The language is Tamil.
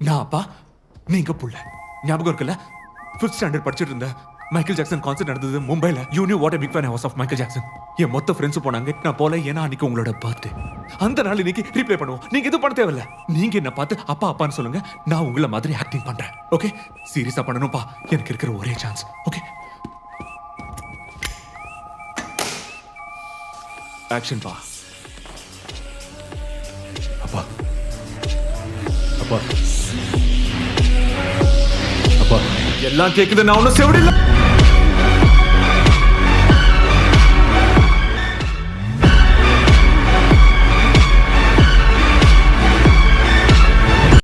நான் அப்பா நீங்க புள்ள ஞாபகம் இருக்குல்ல 5th ஸ்டாண்டர்ட் படிச்சிட்டு இருந்த மைக்கேல் ஜாக்சன் கான்சர்ட் நடந்தது மும்பைல. You knew what a big fan I was of Michael Jackson. என் மொத்த ஃப்ரெண்ட்ஸ் போனாங்க, நான் போல. ஏன்னா அன்னைக்கு உங்களோட பர்த்டே. அந்த நாள் இன்னைக்கு ரீப்ளே பண்ணுவோம். நீங்க எதுவும் பண்ண தேவையில்ல. நீங்க என்ன பார்த்து அப்பா அப்பான்னு சொல்லுங்க, நான் உங்களை மாதிரி ஆக்டிங் பண்றேன். ஓகே, சீரியஸா பண்ணணும்ப்பா, எனக்கு இருக்கிற ஒரே சான்ஸ். ஓகே, ஆக்ஷன் பா. அப்பா அப்பா அப்பா எல்லாம் கேக்குது, நான் ஒன்னும் செவிடில்ல.